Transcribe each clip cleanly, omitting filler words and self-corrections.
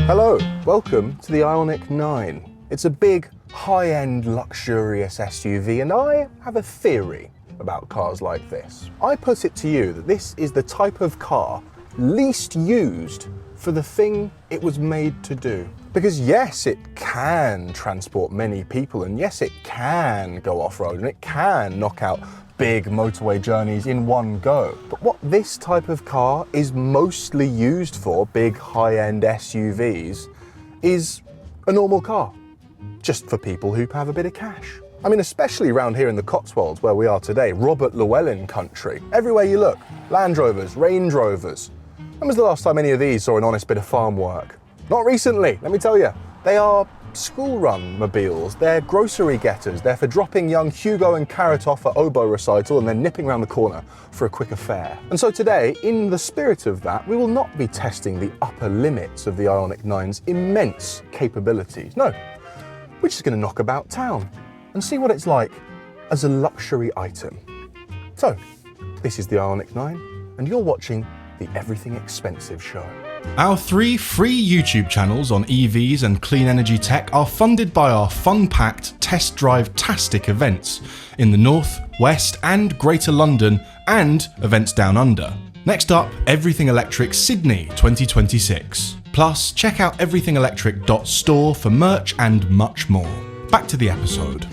Hello, welcome to the Ioniq 9. It's a big, high-end, luxurious SUV, and I have a theory about cars like this. I put it to you that this is the type of car least used for the thing it was made to do. Because yes, it can transport many people, and yes, it can go off-road, and it can knock out big motorway journeys in one go. But what this type of car is mostly used for, big high-end SUVs, is a normal car, just for people who have a bit of cash. I mean, especially around here in the Cotswolds where we are today, Robert Llewellyn country. Everywhere you look, Land Rovers, Range Rovers. When was the last time any of these saw an honest bit of farm work? Not recently, let me tell you. They are school-run mobiles, they're grocery getters, they're for dropping young Hugo and Carrot off at oboe recital and then nipping around the corner for a quicker fare. And so today, in the spirit of that, we will not be testing the upper limits of the Ioniq 9's immense capabilities. No, we're just going to knock about town and see what it's like as a luxury item. So, this is the Ioniq 9, and you're watching the Everything Expensive show. Our 3 free YouTube channels on EVs and clean energy tech are funded by our fun-packed test drive-tastic events in the North, West and Greater London and events down under. Next up, Everything Electric Sydney 2026. Plus, check out everythingelectric.store for merch and much more. Back to the episode.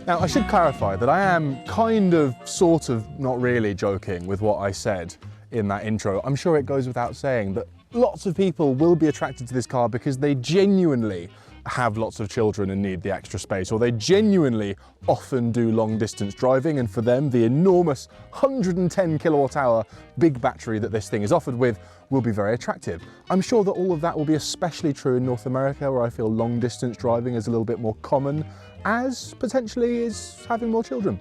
Now, I should clarify that I am kind of, sort of, not really joking with what I said in that intro. I'm sure it goes without saying that lots of people will be attracted to this car because they genuinely have lots of children and need the extra space, or they genuinely often do long distance driving, and for them the enormous 110 kilowatt hour big battery that this thing is offered with will be very attractive. I'm sure that all of that will be especially true in North America, where I feel long distance driving is a little bit more common, as potentially is having more children.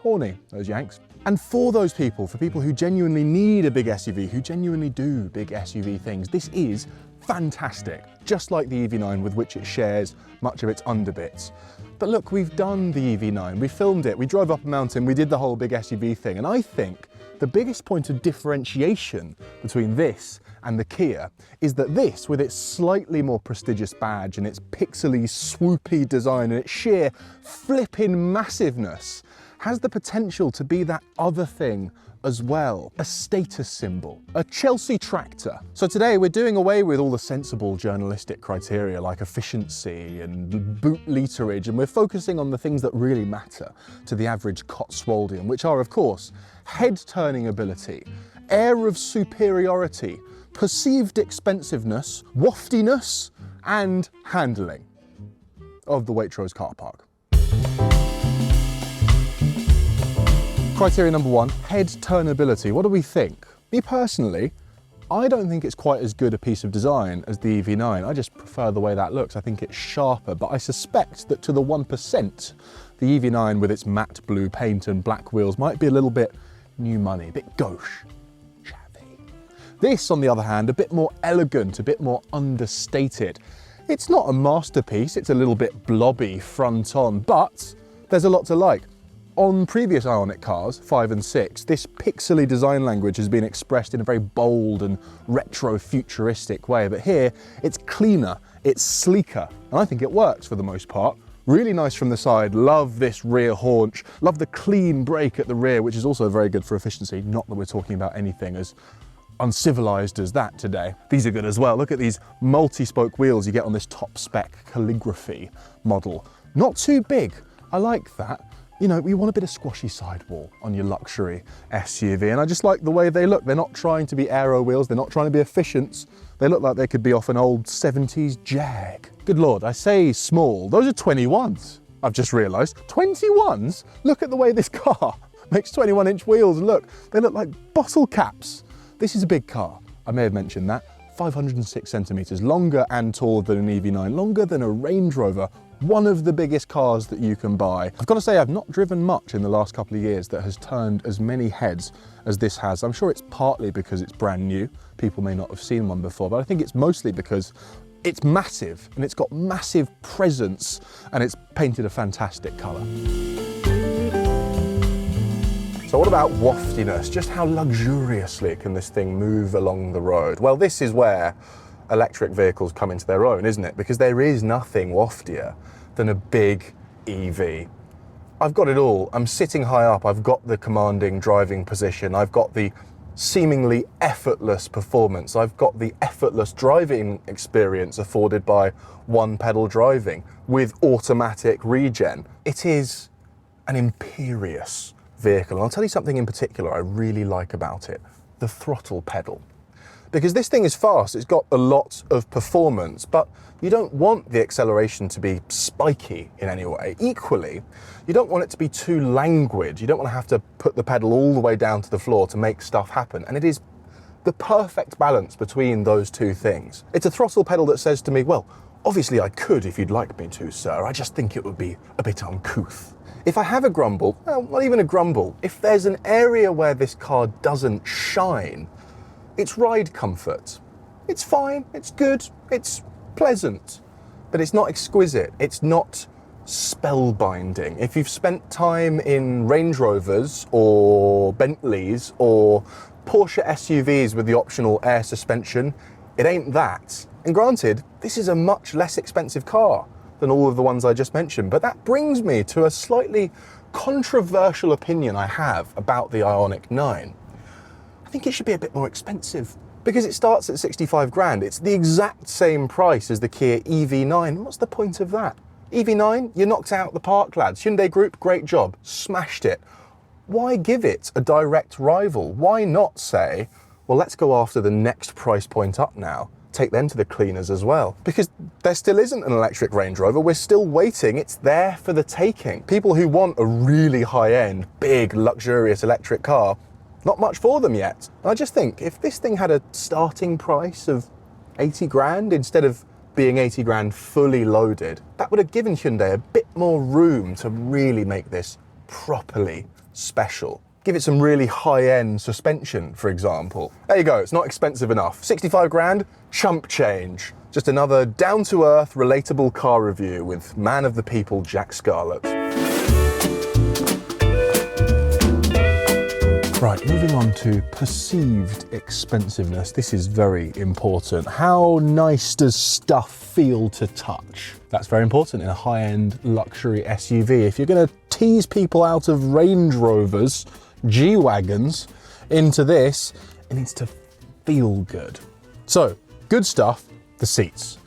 Horny, those Yanks. And for those people, for people who genuinely need a big SUV, who genuinely do big SUV things, this is fantastic, just like the EV9 with which it shares much of its underbits. But look, we've done the EV9, we filmed it, we drove up a mountain, we did the whole big SUV thing, and I think the biggest point of differentiation between this and the Kia is that this, with its slightly more prestigious badge and its pixely, swoopy design and its sheer flippin' massiveness, has the potential to be that other thing as well, a status symbol, a Chelsea tractor. So today we're doing away with all the sensible journalistic criteria like efficiency and boot literage, and we're focusing on the things that really matter to the average Cotswoldian, which are, of course, head-turning ability, air of superiority, perceived expensiveness, waftiness, and handling of the Waitrose car park. Criteria number 1, head turnability. What do we think? Me personally, I don't think it's quite as good a piece of design as the EV9. I just prefer the way that looks. I think it's sharper, but I suspect that to the 1%, the EV9 with its matte blue paint and black wheels might be a little bit new money, a bit gauche, chavvy. This, on the other hand, a bit more elegant, a bit more understated. It's not a masterpiece, it's a little bit blobby front on, but there's a lot to like. On previous Ioniq cars, 5 and 6, this pixely design language has been expressed in a very bold and retro-futuristic way, but here it's cleaner, it's sleeker, and I think it works for the most part. Really nice from the side, love this rear haunch, love the clean brake at the rear, which is also very good for efficiency, not that we're talking about anything as uncivilized as that today. These are good as well. Look at these multi-spoke wheels you get on this top-spec calligraphy model. Not too big, I like that. You know, you want a bit of squashy sidewall on your luxury SUV, and I just like the way they look. They're not trying to be aero wheels, they're not trying to be efficient. They look like they could be off an old 70s Jag. Good Lord, I say small, those are 21s, I've just realised. 21s? Look at the way this car makes 21-inch wheels, look, they look like bottle caps. This is a big car, I may have mentioned that. 506 centimetres, longer and taller than an EV9, longer than a Range Rover, one of the biggest cars that you can buy. I've got to say, I've not driven much in the last couple of years that has turned as many heads as this has. I'm sure it's partly because it's brand new. People may not have seen one before, but I think it's mostly because it's massive and it's got massive presence and it's painted a fantastic colour. So what about waftiness? Just how luxuriously can this thing move along the road? Well, this is where electric vehicles come into their own, isn't it? Because there is nothing waftier than a big EV. I've got it all. I'm sitting high up. I've got the commanding driving position. I've got the seemingly effortless performance. I've got the effortless driving experience afforded by one pedal driving with automatic regen. It is an imperious vehicle. And I'll tell you something in particular I really like about it, the throttle pedal. Because this thing is fast, it's got a lot of performance, but you don't want the acceleration to be spiky in any way. Equally, you don't want it to be too languid. You don't want to have to put the pedal all the way down to the floor to make stuff happen. And it is the perfect balance between those two things. It's a throttle pedal that says to me, well, obviously I could if you'd like me to, sir. I just think it would be a bit uncouth. If I have a grumble, well, not even a grumble, if there's an area where this car doesn't shine, it's ride comfort. It's fine, it's good, it's pleasant, but it's not exquisite, it's not spellbinding. If you've spent time in Range Rovers or Bentleys or Porsche SUVs with the optional air suspension, it ain't that. And granted, this is a much less expensive car than all of the ones I just mentioned, but that brings me to a slightly controversial opinion I have about the Ioniq 9. I think it should be a bit more expensive because it starts at 65 grand. It's the exact same price as the Kia EV9. What's the point of that? EV9, you knocked out the park, lads. Hyundai Group, great job, smashed it. Why give it a direct rival? Why not say, well, let's go after the next price point up now, take them to the cleaners as well? Because there still isn't an electric Range Rover. We're still waiting. It's there for the taking. People who want a really high-end, big, luxurious electric car, not much for them yet. And I just think if this thing had a starting price of 80 grand instead of being 80 grand fully loaded, that would have given Hyundai a bit more room to really make this properly special. Give it some really high-end suspension, for example. There you go, it's not expensive enough. 65 grand, chump change. Just another down-to-earth, relatable car review with man of the people, Jack Scarlett. Right, moving on to perceived expensiveness. This is very important. How nice does stuff feel to touch? That's very important in a high-end luxury SUV. If you're going to tease people out of Range Rovers, G-Wagons, into this, it needs to feel good. So, good stuff, the seats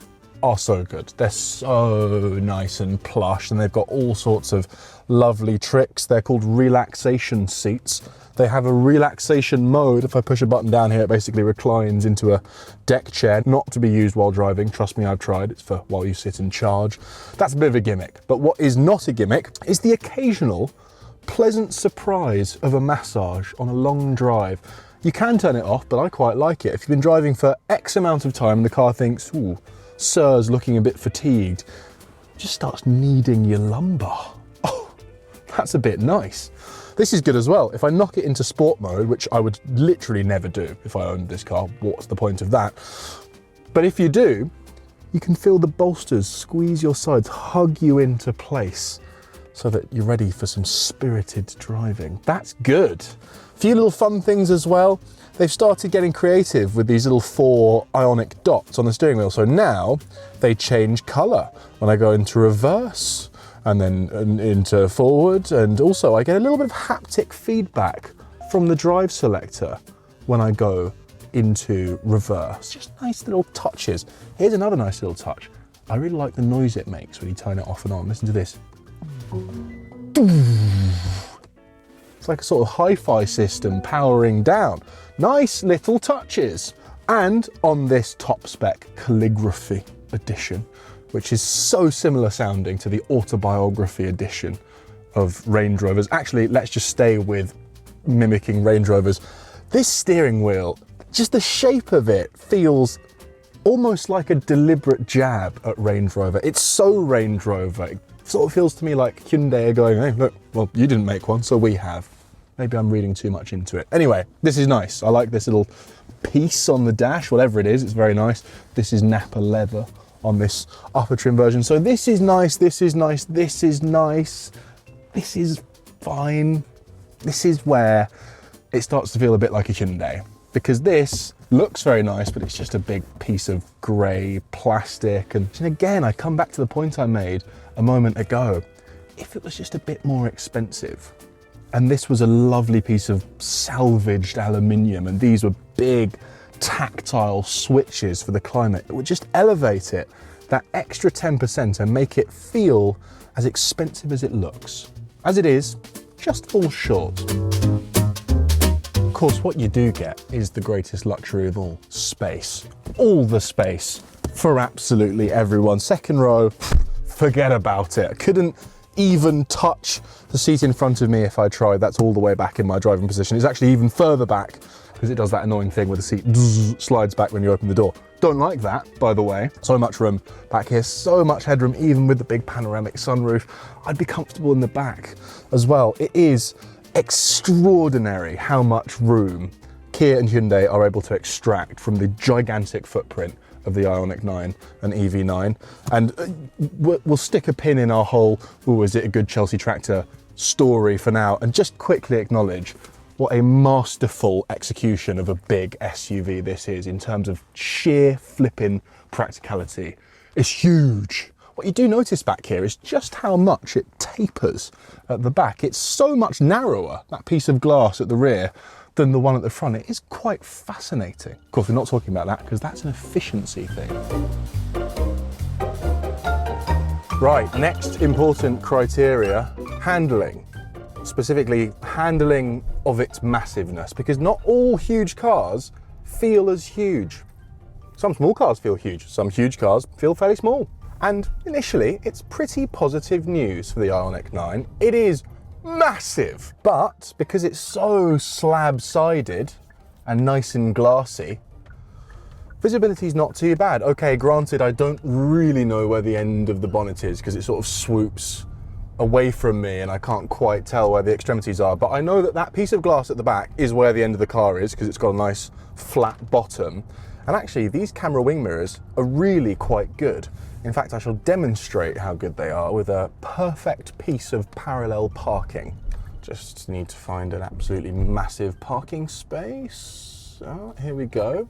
are so good. They're so nice and plush, and they've got all sorts of lovely tricks. They're called relaxation seats. They have a relaxation mode. If I push a button down here, it basically reclines into a deck chair, not to be used while driving. Trust me, I've tried. It's for while you sit and charge. That's a bit of a gimmick. But what is not a gimmick is the occasional pleasant surprise of a massage on a long drive. You can turn it off, but I quite like it. If you've been driving for X amount of time and the car thinks, ooh, sir's looking a bit fatigued, it just starts kneading your lumbar. Oh, that's a bit nice. This is good as well. If I knock it into sport mode, which I would literally never do if I owned this car, what's the point of that? But if you do, you can feel the bolsters squeeze your sides, hug you into place so that you're ready for some spirited driving. That's good. A few little fun things as well. They've started getting creative with these little 4 Ionic dots on the steering wheel. So now they change color when I go into reverse and then into forward. And also I get a little bit of haptic feedback from the drive selector when I go into reverse. Just nice little touches. Here's another nice little touch. I really like the noise it makes when you turn it off and on. Listen to this. It's like a sort of hi-fi system powering down. Nice little touches. And on this top spec calligraphy edition, which is so similar sounding to the autobiography edition of Range Rovers. Actually, let's just stay with mimicking Range Rovers. This steering wheel, just the shape of it feels almost like a deliberate jab at Range Rover. It's so Range Rover. It sort of feels to me like Hyundai are going, hey, look, well, you didn't make one, so we have. Maybe I'm reading too much into it. Anyway, this is nice. I like this little piece on the dash, whatever it is, it's very nice. This is Napa leather on this upper trim version. So this is nice, this is nice, this is nice, this is fine. This is where it starts to feel a bit like a Hyundai. because this looks very nice, but it's just a big piece of grey plastic. And again, I come back to the point I made a moment ago. If it was just a bit more expensive, and this was a lovely piece of salvaged aluminium, and these were big tactile switches for the climate, it would just elevate it that extra 10% and make it feel as expensive as it looks. As it is, just falls short. Of course, what you do get is the greatest luxury of all, space. All the space for absolutely everyone. Second row, forget about it. I couldn't even touch the seat in front of me if I tried. That's all the way back in my driving position. It's actually even further back because it does that annoying thing where the seat slides back when you open the door. Don't like that, by the way. So much room back here, so much headroom, even with the big panoramic sunroof. I'd be comfortable in the back as well. It is extraordinary how much room Kia and Hyundai are able to extract from the gigantic footprint of the Ioniq 9 and EV9. And we'll stick a pin in our whole, oh, is it a good Chelsea tractor story for now, and just quickly acknowledge what a masterful execution of a big SUV this is in terms of sheer flipping practicality. It's huge. What you do notice back here is just how much it tapers at the back. It's so much narrower, that piece of glass at the rear, than the one at the front. It is quite fascinating. Of course, we're not talking about that because that's an efficiency thing. Right, next important criteria, handling. Specifically, handling of its massiveness, because not all huge cars feel as huge. Some small cars feel huge, some huge cars feel fairly small. And initially, it's pretty positive news for the Ioniq 9. It is massive, but because it's so slab-sided and nice and glassy, visibility's not too bad. Okay, granted, I don't really know where the end of the bonnet is because it sort of swoops away from me and I can't quite tell where the extremities are, but I know that that piece of glass at the back is where the end of the car is because it's got a nice flat bottom. And actually, these camera wing mirrors are really quite good. In fact, I shall demonstrate how good they are with a perfect piece of parallel parking. Just need to find an absolutely massive parking space. Oh, here we go.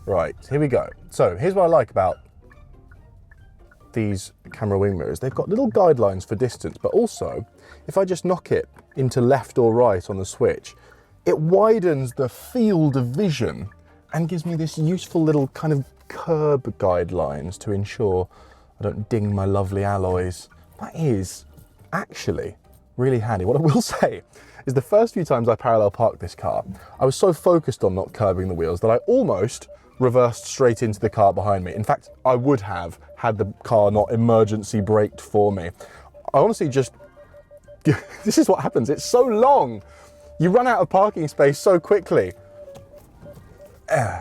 Right, here we go. So here's what I like about these camera wing mirrors. They've got little guidelines for distance, but also if I just knock it into left or right on the switch, it widens the field of vision and gives me this useful little kind of curb guidelines to ensure I don't ding my lovely alloys. That is actually really handy. What I will say is the first few times I parallel parked this car, I was so focused on not curbing the wheels that I almost reversed straight into the car behind me. In fact, I would have had the car not emergency braked for me. I honestly just, this is what happens. It's so long. You run out of parking space so quickly.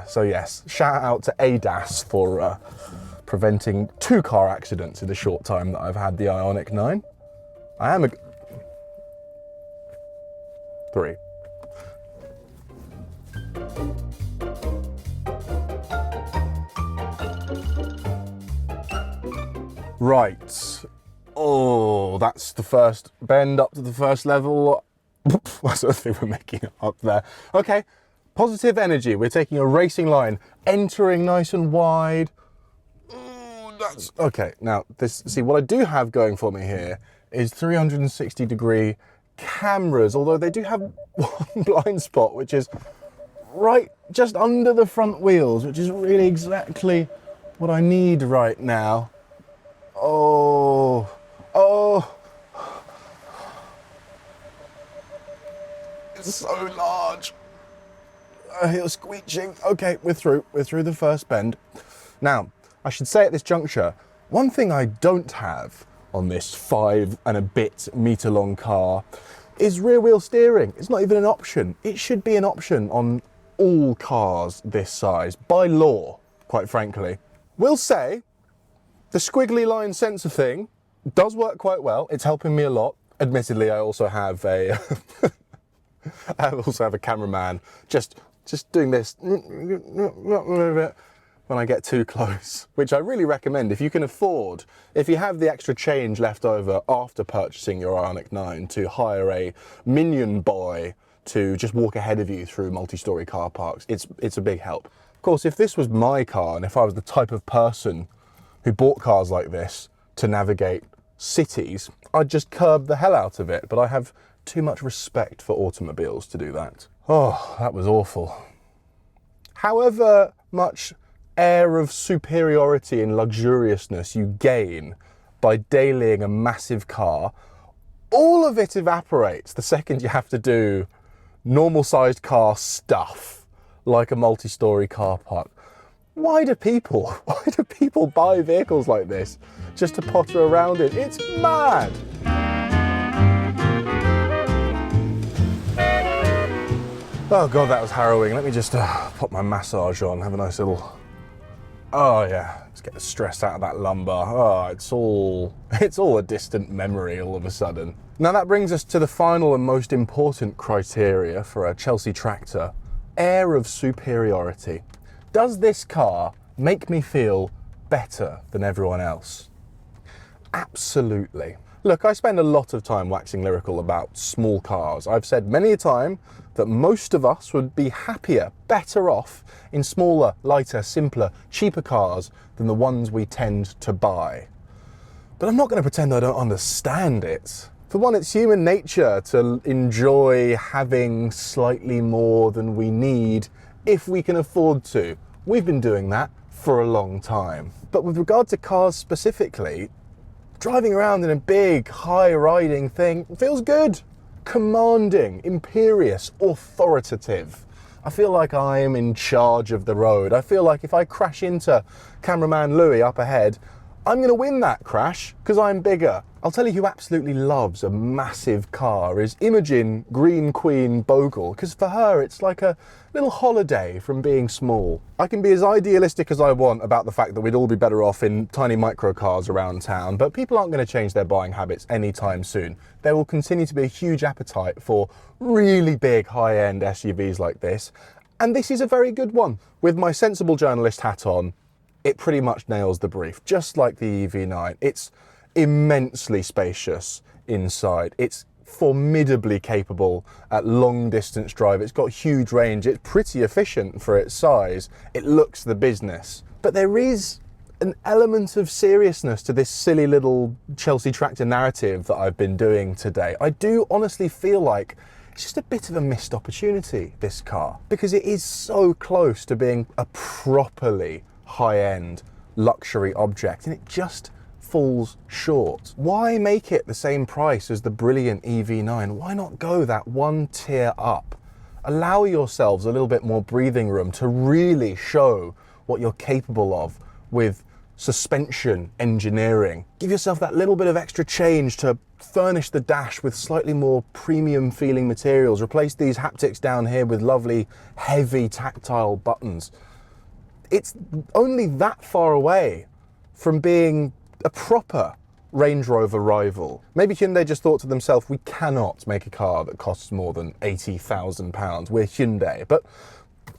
So yes, shout out to ADAS for preventing 2 car accidents in the short time that I've had the Ioniq 9. I am 3. Right. Oh, that's the first bend up to the first level. That's the thing we're making up there. Okay, positive energy. We're taking a racing line, entering nice and wide. Ooh, that's okay. Now, see, what I do have going for me here is 360-degree cameras, although they do have one blind spot, which is right just under the front wheels, which is really exactly what I need right now. Oh, it's so large. I hear squeeching. Okay, we're through the first bend. Now, I should say at this juncture, one thing I don't have on this 5 and a bit meter long car is rear wheel steering. It's not even an option. It should be an option on all cars this size, by law, quite frankly. We'll say the squiggly line sensor thing does work quite well. It's helping me a lot. Admittedly, I also have a cameraman just doing this when I get too close, which I really recommend if you can afford, if you have the extra change left over after purchasing your Ioniq 9, to hire a minion boy to just walk ahead of you through multi-storey car parks. It's a big help. Of course, if this was my car and if I was the type of person who bought cars like this to navigate cities, I'd just curb the hell out of it, but I have too much respect for automobiles to do that. Oh, that was awful. However much air of superiority and luxuriousness you gain by dailying a massive car, all of it evaporates the second you have to do normal sized car stuff like a multi-storey car park. Why do people buy vehicles like this just to potter around in? It's mad. Oh God, that was harrowing. Let me just pop my massage on, have a nice little, oh yeah, let's get the stress out of that lumbar. Oh, it's all a distant memory all of a sudden. Now that brings us to the final and most important criteria for a Chelsea tractor, air of superiority. Does this car make me feel better than everyone else? Absolutely. Look, I spend a lot of time waxing lyrical about small cars. I've said many a time that most of us would be happier, better off in smaller, lighter, simpler, cheaper cars than the ones we tend to buy. But I'm not going to pretend I don't understand it. For one, it's human nature to enjoy having slightly more than we need if we can afford to. We've been doing that for a long time. But with regard to cars specifically, driving around in a big, high-riding thing feels good. Commanding, imperious, authoritative. I feel like I'm in charge of the road. I feel like if I crash into cameraman Louis up ahead, I'm going to win that crash because I'm bigger. I'll tell you who absolutely loves a massive car is Imogen Green Queen Bogle, because for her it's like a little holiday from being small. I can be as idealistic as I want about the fact that we'd all be better off in tiny micro cars around town, but people aren't going to change their buying habits anytime soon. There will continue to be a huge appetite for really big high-end SUVs like this, and this is a very good one. With my sensible journalist hat on, it pretty much nails the brief, just like the EV9. It's immensely spacious inside. It's formidably capable at long distance drive. It's got huge range. It's pretty efficient for its size. It looks the business. But there is an element of seriousness to this silly little Chelsea tractor narrative that I've been doing today. I do honestly feel like it's just a bit of a missed opportunity, this car, because it is so close to being a properly high-end luxury object, and it just falls short. Why make it the same price as the brilliant EV9? Why not go that one tier up? Allow yourselves a little bit more breathing room to really show what you're capable of with suspension engineering. Give yourself that little bit of extra change to furnish the dash with slightly more premium feeling materials. Replace these haptics down here with lovely heavy tactile buttons. It's only that far away from being a proper Range Rover rival. Maybe Hyundai just thought to themselves, we cannot make a car that costs more than £80,000. We're Hyundai. But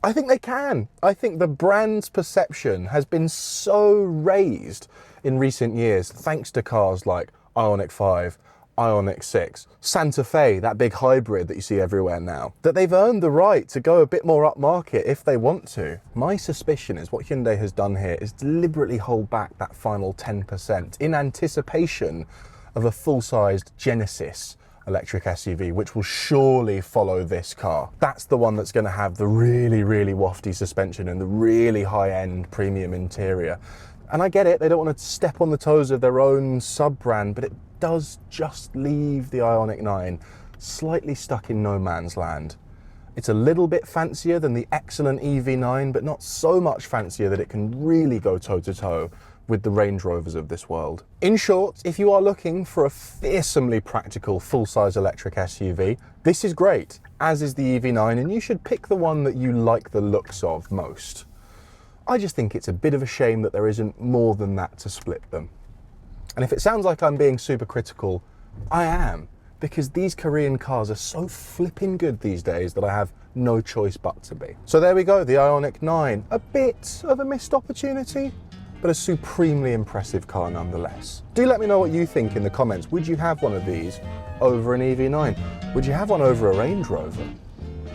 I think they can. I think the brand's perception has been so raised in recent years thanks to cars like Ioniq 5, Ioniq 6, Santa Fe, that big hybrid that you see everywhere now, that they've earned the right to go a bit more upmarket if they want to. My suspicion is what Hyundai has done here is deliberately hold back that final 10% in anticipation of a full-sized Genesis electric SUV, which will surely follow this car. That's the one that's going to have the really, really wafty suspension and the really high-end premium interior. And I get it, they don't want to step on the toes of their own sub-brand, but it does just leave the Ioniq 9 slightly stuck in no man's land. It's a little bit fancier than the excellent EV9, but not so much fancier that it can really go toe-to-toe with the Range Rovers of this world. In short, if you are looking for a fearsomely practical full-size electric SUV, this is great, as is the EV9, and you should pick the one that you like the looks of most. I just think it's a bit of a shame that there isn't more than that to split them. And if it sounds like I'm being super critical, I am, because these Korean cars are so flipping good these days that I have no choice but to be. So there we go, the Ioniq 9. A bit of a missed opportunity, but a supremely impressive car nonetheless. Do let me know what you think in the comments. Would you have one of these over an EV9? Would you have one over a Range Rover?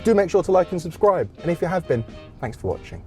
do make sure to like and subscribe. And if you have been, thanks for watching.